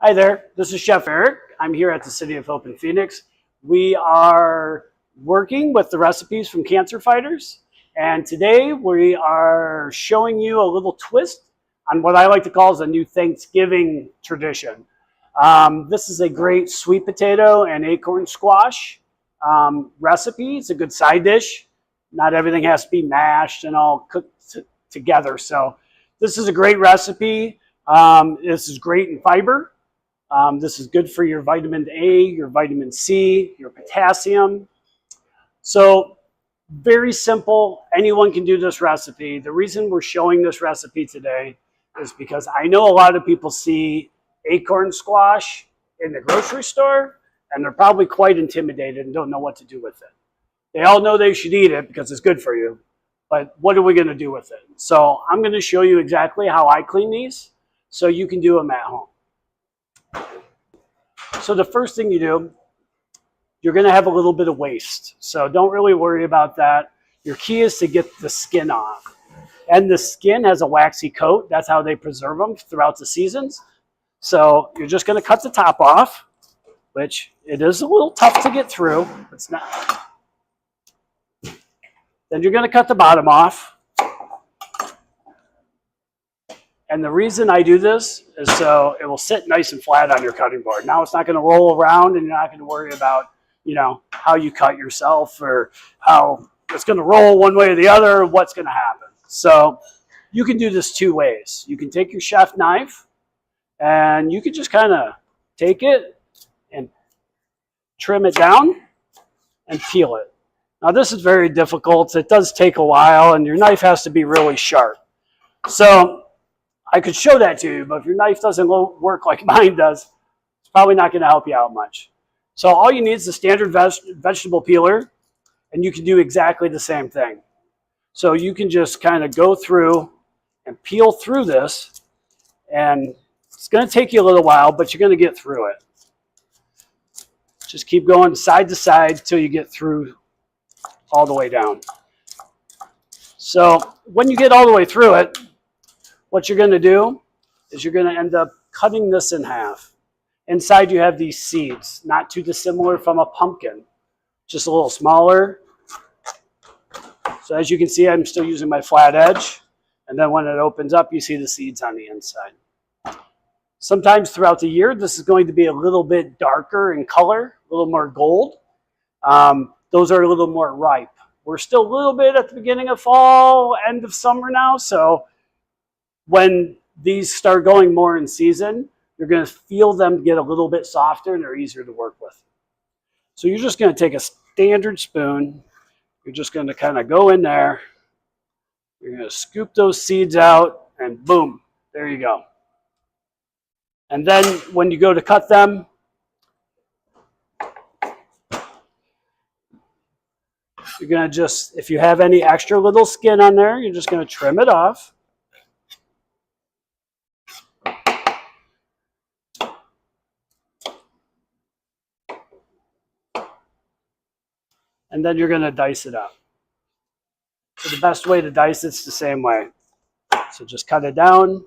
Hi there, this is Chef Eric. I'm here at the City of Hope in Phoenix. We are working with the recipes from cancer fighters, and today we are showing you a little twist on what I like to call a new Thanksgiving tradition. This is a great sweet potato and acorn squash recipe. It's a good side dish. Not everything has to be mashed and all cooked together. So this is a great recipe. This is great in fiber. This is good for your vitamin A, your vitamin C, your potassium. So very simple. Anyone can do this recipe. The reason we're showing this recipe today is because I know a lot of people see acorn squash in the grocery store and they're probably quite intimidated and don't know what to do with it. They all know they should eat it because it's good for you, but what are we going to do with it? So I'm going to show you exactly how I clean these so you can do them at home. So the first thing you do, you're going to have a little bit of waste. So don't really worry about that. Your key is to get the skin off. And the skin has a waxy coat. That's how they preserve them throughout the seasons. So you're just going to cut the top off, which it is a little tough to get through. It's not. Then you're going to cut the bottom off. And the reason I do this is so it will sit nice and flat on your cutting board. Now it's not going to roll around and you're not going to worry about, how you cut yourself or how it's going to roll one way or the other, or what's going to happen. So you can do this two ways. You can take your chef knife and you can just kind of take it and trim it down and peel it. Now this is very difficult. It does take a while and your knife has to be really sharp. So I could show that to you, but if your knife doesn't work like mine does, it's probably not going to help you out much. So all you need is a standard vegetable peeler, and you can do exactly the same thing. So you can just kind of go through and peel through this, and it's going to take you a little while, but you're going to get through it. Just keep going side to side till you get through all the way down. So when you get all the way through it, what you're going to do is you're going to end up cutting this in half. Inside you have these seeds, not too dissimilar from a pumpkin, just a little smaller. So as you can see, I'm still using my flat edge. And then when it opens up, you see the seeds on the inside. Sometimes throughout the year, this is going to be a little bit darker in color, a little more gold. Those are a little more ripe. We're still a little bit at the beginning of fall, end of summer now, so when these start going more in season, you're going to feel them get a little bit softer and they're easier to work with. So you're just going to take a standard spoon. You're just going to kind of go in there. You're going to scoop those seeds out and boom, there you go. And then when you go to cut them, you're going to just, if you have any extra little skin on there, you're just going to trim it off. And then you're going to dice it up. So the best way to dice it's the same way. So just cut it down.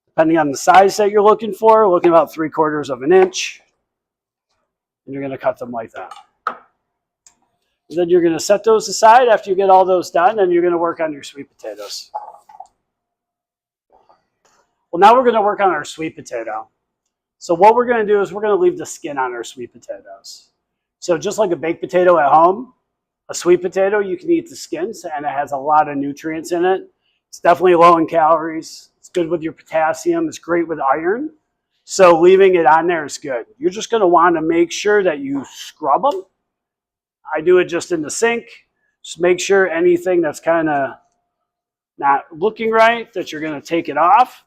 Depending on the size that you're looking for, we're looking about 3/4 of an inch. And you're going to cut them like that. And then you're going to set those aside after you get all those done, and you're going to work on your sweet potatoes. Well, now we're going to work on our sweet potato. So what we're going to do is we're going to leave the skin on our sweet potatoes. So just like a baked potato at home, a sweet potato, you can eat the skins and it has a lot of nutrients in it. It's definitely low in calories. It's good with your potassium. It's great with iron. So leaving it on there is good. You're just going to want to make sure that you scrub them. I do it just in the sink. Just make sure anything that's kind of not looking right, that you're going to take it off.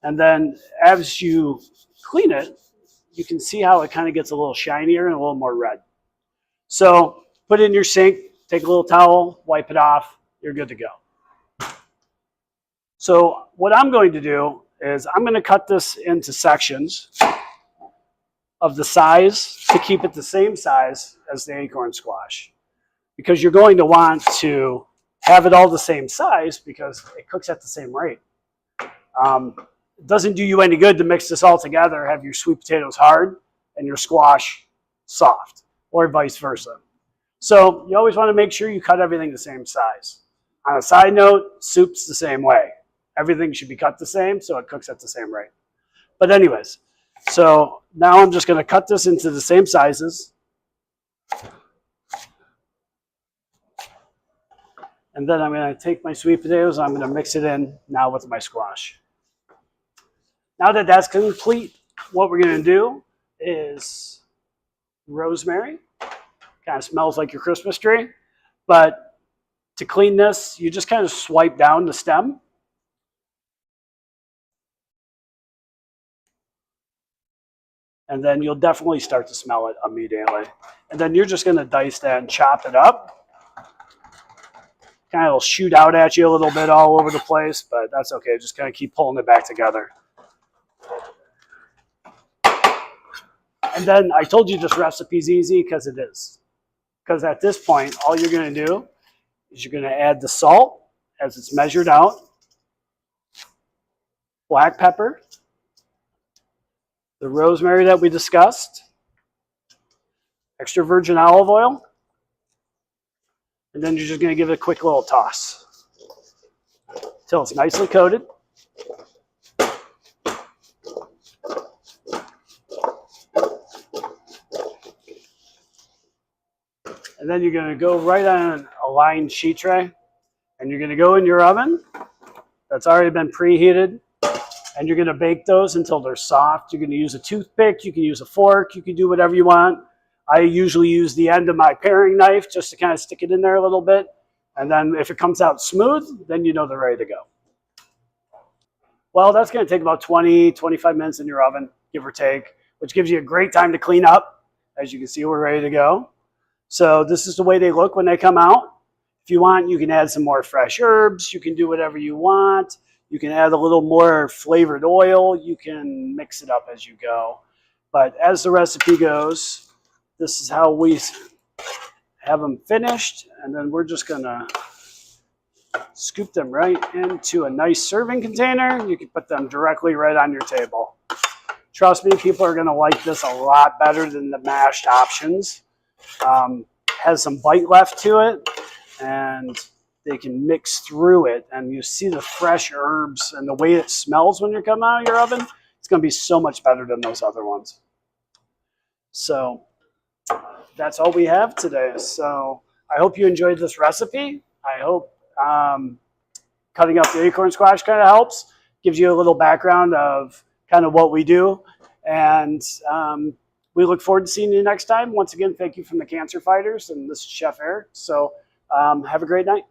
And then as you clean it, you can see how it kind of gets a little shinier and a little more red. So put it in your sink, take a little towel, wipe it off, you're good to go. So what I'm going to do is I'm going to cut this into sections of the size to keep it the same size as the acorn squash. Because you're going to want to have it all the same size because it cooks at the same rate. it doesn't do you any good to mix this all together, have your sweet potatoes hard and your squash soft, or vice versa. So you always want to make sure you cut everything the same size. On a side note, soup's the same way. Everything should be cut the same so it cooks at the same rate. But anyways, so now I'm just going to cut this into the same sizes. And then I'm going to take my sweet potatoes, I'm going to mix it in now with my squash. Now that that's complete, what we're going to do is rosemary. Kind of smells like your Christmas tree. But to clean this, you just kind of swipe down the stem. And then you'll definitely start to smell it immediately. And then you're just going to dice that and chop it up. Kind of will shoot out at you a little bit all over the place, but that's okay. Just kind of keep pulling it back together. And then I told you this recipe's easy because it is. Because at this point, all you're going to do is you're going to add the salt as it's measured out, black pepper, the rosemary that we discussed, extra virgin olive oil, and then you're just going to give it a quick little toss until it's nicely coated. And then you're going to go right on a lined sheet tray, and you're going to go in your oven that's already been preheated, and you're going to bake those until they're soft. You're going to use a toothpick, you can use a fork, you can do whatever you want. I usually use the end of my paring knife just to kind of stick it in there a little bit, and then if it comes out smooth, then you know they're ready to go. Well, that's going to take about 20-25 minutes in your oven, give or take, which gives you a great time to clean up. As you can see, we're ready to go. So this is the way they look when they come out. If you want, you can add some more fresh herbs. You can do whatever you want. You can add a little more flavored oil. You can mix it up as you go. But as the recipe goes, this is how we have them finished. And then we're just going to scoop them right into a nice serving container. You can put them directly right on your table. Trust me, people are going to like this a lot better than the mashed options. Has some bite left to it, and they can mix through it, and you see the fresh herbs and the way it smells when you come out of your oven. It's going to be so much better than those other ones. So that's all we have today. So I hope you enjoyed this recipe. I hope cutting up the acorn squash kind of helps, gives you a little background of kind of what we do, and we look forward to seeing you next time. Once again, thank you from the Cancer Fighters, and this is Chef Eric. So have a great night.